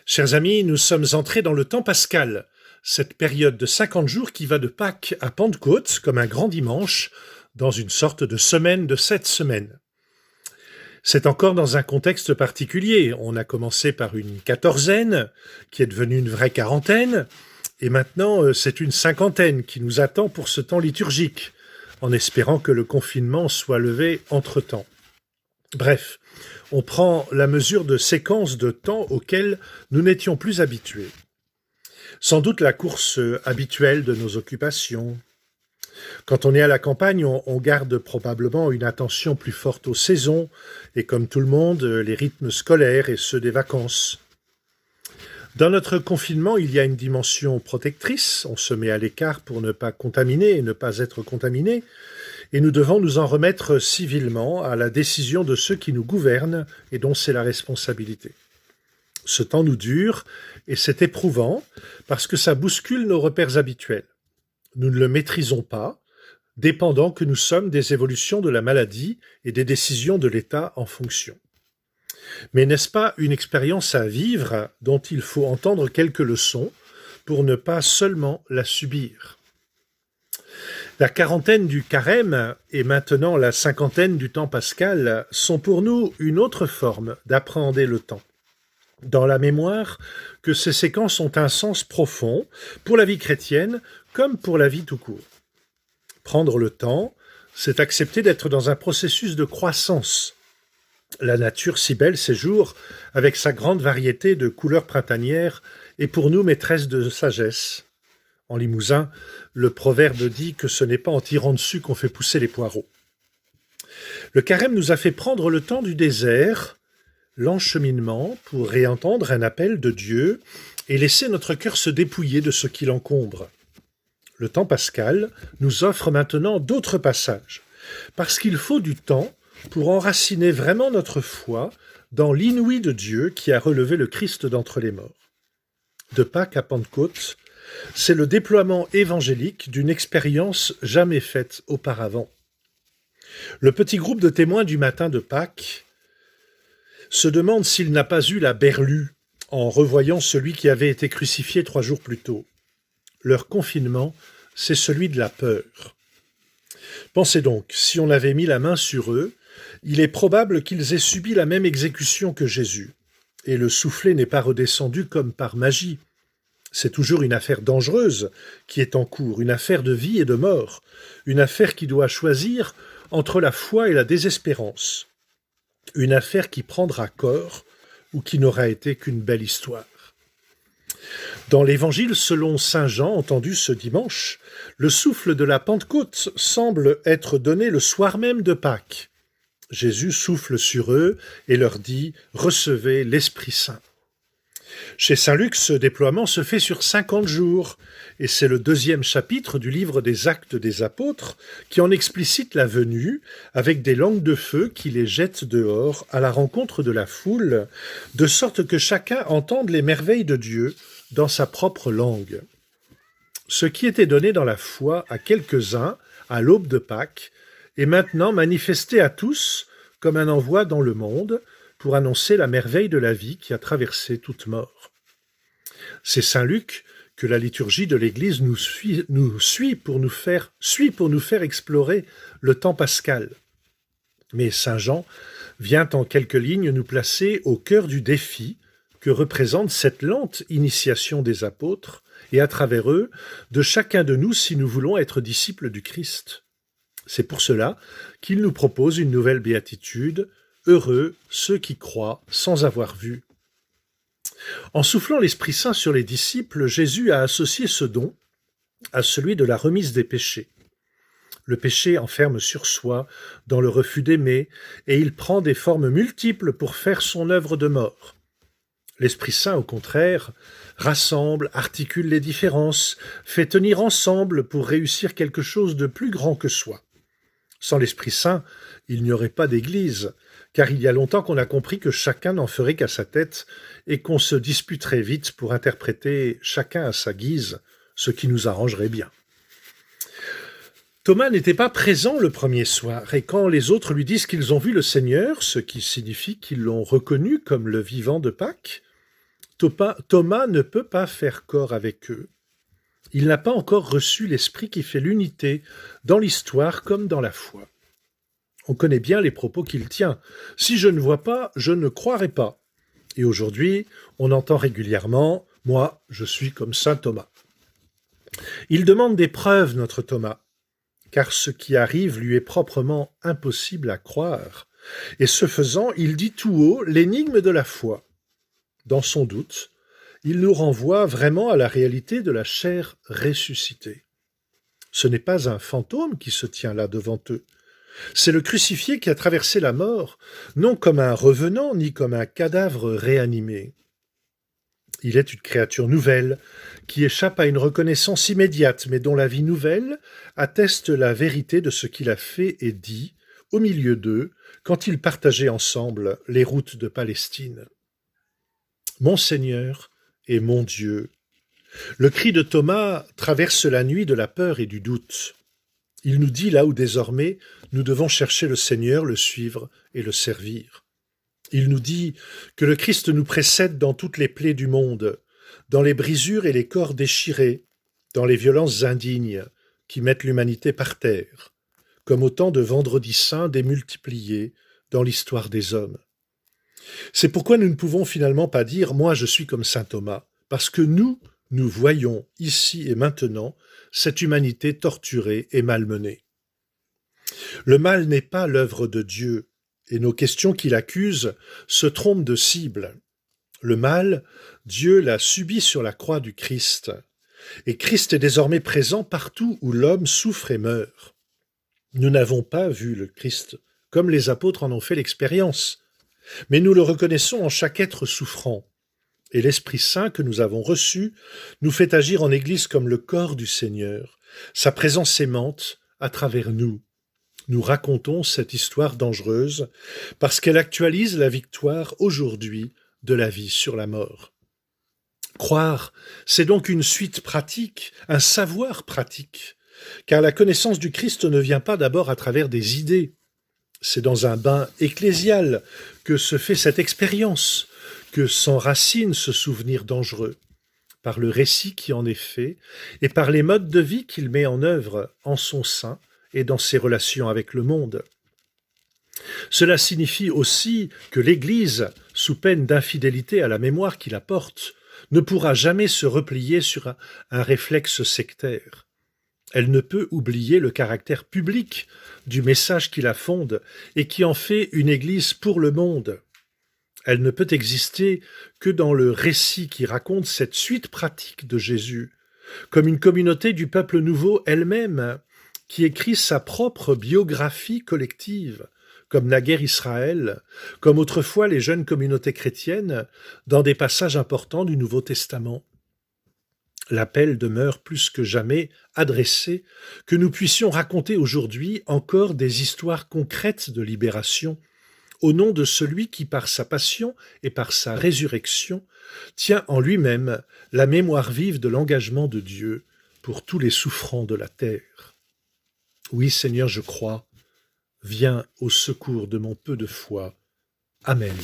Chers amis, nous sommes entrés dans le temps pascal, cette période de 50 jours qui va de Pâques à Pentecôte, comme un grand dimanche, dans une sorte de semaine de 7 semaines. C'est encore dans un contexte particulier. On a commencé par une quatorzaine, qui est devenue une vraie quarantaine, et maintenant c'est une cinquantaine qui nous attend pour ce temps liturgique, en espérant que le confinement soit levé entre-temps. Bref, on prend la mesure de séquences de temps auxquelles nous n'étions plus habitués. Sans doute la course habituelle de nos occupations. Quand on est à la campagne, on garde probablement une attention plus forte aux saisons, et comme tout le monde, les rythmes scolaires et ceux des vacances. Dans notre confinement, il y a une dimension protectrice, on se met à l'écart pour ne pas contaminer et ne pas être contaminé, et nous devons nous en remettre civilement à la décision de ceux qui nous gouvernent et dont c'est la responsabilité. Ce temps nous dure et c'est éprouvant parce que ça bouscule nos repères habituels. Nous ne le maîtrisons pas, dépendant que nous sommes des évolutions de la maladie et des décisions de l'État en fonction. Mais n'est-ce pas une expérience à vivre dont il faut entendre quelques leçons pour ne pas seulement la subir ? La quarantaine du carême et maintenant la cinquantaine du temps pascal sont pour nous une autre forme d'appréhender le temps, dans la mémoire que ces séquences ont un sens profond pour la vie chrétienne comme pour la vie tout court. Prendre le temps, c'est accepter d'être dans un processus de croissance. La nature si belle ces jours, avec sa grande variété de couleurs printanières, est pour nous maîtresse de sagesse. En Limousin, le proverbe dit que ce n'est pas en tirant dessus qu'on fait pousser les poireaux. Le carême nous a fait prendre le temps du désert, l'encheminement, pour réentendre un appel de Dieu et laisser notre cœur se dépouiller de ce qui l'encombre. Le temps pascal nous offre maintenant d'autres passages, parce qu'il faut du temps pour enraciner vraiment notre foi dans l'inouï de Dieu qui a relevé le Christ d'entre les morts. De Pâques à Pentecôte, c'est le déploiement évangélique d'une expérience jamais faite auparavant. Le petit groupe de témoins du matin de Pâques se demande s'il n'a pas eu la berlue en revoyant celui qui avait été crucifié 3 jours plus tôt. Leur confinement, c'est celui de la peur. Pensez donc, si on avait mis la main sur eux, il est probable qu'ils aient subi la même exécution que Jésus. Et le soufflet n'est pas redescendu comme par magie. C'est toujours une affaire dangereuse qui est en cours, une affaire de vie et de mort, une affaire qui doit choisir entre la foi et la désespérance, une affaire qui prendra corps ou qui n'aura été qu'une belle histoire. Dans l'Évangile selon saint Jean, entendu ce dimanche, le souffle de la Pentecôte semble être donné le soir même de Pâques. Jésus souffle sur eux et leur dit « Recevez l'Esprit Saint ». Chez saint Luc, ce déploiement se fait sur 50 jours, et c'est le 2e chapitre du livre des Actes des Apôtres qui en explicite la venue, avec des langues de feu qui les jettent dehors à la rencontre de la foule, de sorte que chacun entende les merveilles de Dieu dans sa propre langue. Ce qui était donné dans la foi à quelques-uns, à l'aube de Pâques, est maintenant manifesté à tous comme un envoi dans le monde, pour annoncer la merveille de la vie qui a traversé toute mort. C'est saint Luc que la liturgie de l'Église nous suit pour nous faire explorer le temps pascal. Mais saint Jean vient en quelques lignes nous placer au cœur du défi que représente cette lente initiation des apôtres et à travers eux de chacun de nous si nous voulons être disciples du Christ. C'est pour cela qu'il nous propose une nouvelle béatitude. Heureux ceux qui croient sans avoir vu. En soufflant l'Esprit Saint sur les disciples, Jésus a associé ce don à celui de la remise des péchés. Le péché enferme sur soi dans le refus d'aimer et il prend des formes multiples pour faire son œuvre de mort. L'Esprit Saint, au contraire, rassemble, articule les différences, fait tenir ensemble pour réussir quelque chose de plus grand que soi. Sans l'Esprit Saint, il n'y aurait pas d'Église, car il y a longtemps qu'on a compris que chacun n'en ferait qu'à sa tête et qu'on se disputerait vite pour interpréter chacun à sa guise, ce qui nous arrangerait bien. Thomas n'était pas présent le premier soir, et quand les autres lui disent qu'ils ont vu le Seigneur, ce qui signifie qu'ils l'ont reconnu comme le vivant de Pâques, Thomas ne peut pas faire corps avec eux. Il n'a pas encore reçu l'esprit qui fait l'unité dans l'histoire comme dans la foi. On connaît bien les propos qu'il tient. « Si je ne vois pas, je ne croirai pas ». Et aujourd'hui, on entend régulièrement « Moi, je suis comme saint Thomas ». Il demande des preuves, notre Thomas, car ce qui arrive lui est proprement impossible à croire. Et ce faisant, il dit tout haut l'énigme de la foi. Dans son doute, il nous renvoie vraiment à la réalité de la chair ressuscitée. Ce n'est pas un fantôme qui se tient là devant eux. C'est le crucifié qui a traversé la mort, non comme un revenant, ni comme un cadavre réanimé. Il est une créature nouvelle, qui échappe à une reconnaissance immédiate, mais dont la vie nouvelle atteste la vérité de ce qu'il a fait et dit, au milieu d'eux, quand ils partageaient ensemble les routes de Palestine. Mon Seigneur et mon Dieu. Le cri de Thomas traverse la nuit de la peur et du doute. Il nous dit là où désormais nous devons chercher le Seigneur, le suivre et le servir. Il nous dit que le Christ nous précède dans toutes les plaies du monde, dans les brisures et les corps déchirés, dans les violences indignes qui mettent l'humanité par terre, comme autant de vendredis saints démultipliés dans l'histoire des hommes. C'est pourquoi nous ne pouvons finalement pas dire « moi je suis comme saint Thomas », parce que nous voyons ici et maintenant cette humanité torturée et malmenée. Le mal n'est pas l'œuvre de Dieu, et nos questions qu'il accuse se trompent de cible. Le mal, Dieu l'a subi sur la croix du Christ, et Christ est désormais présent partout où l'homme souffre et meurt. Nous n'avons pas vu le Christ comme les apôtres en ont fait l'expérience, mais nous le reconnaissons en chaque être souffrant. Et l'Esprit Saint que nous avons reçu nous fait agir en Église comme le corps du Seigneur. Sa présence aimante à travers nous. Nous racontons cette histoire dangereuse parce qu'elle actualise la victoire aujourd'hui de la vie sur la mort. Croire, c'est donc une suite pratique, un savoir pratique, car la connaissance du Christ ne vient pas d'abord à travers des idées. C'est dans un bain ecclésial que se fait cette expérience, que s'enracine ce souvenir dangereux, par le récit qui en est fait et par les modes de vie qu'il met en œuvre en son sein et dans ses relations avec le monde. Cela signifie aussi que l'Église, sous peine d'infidélité à la mémoire qu'il apporte, ne pourra jamais se replier sur un réflexe sectaire. Elle ne peut oublier le caractère public du message qui la fonde et qui en fait une Église pour le monde. Elle ne peut exister que dans le récit qui raconte cette suite pratique de Jésus, comme une communauté du peuple nouveau elle-même, qui écrit sa propre biographie collective, comme naguère Israël, comme autrefois les jeunes communautés chrétiennes, dans des passages importants du Nouveau Testament. L'appel demeure plus que jamais adressé, que nous puissions raconter aujourd'hui encore des histoires concrètes de libération, au nom de celui qui, par sa passion et par sa résurrection, tient en lui-même la mémoire vive de l'engagement de Dieu pour tous les souffrants de la terre. Oui, Seigneur, je crois, viens au secours de mon peu de foi. Amen.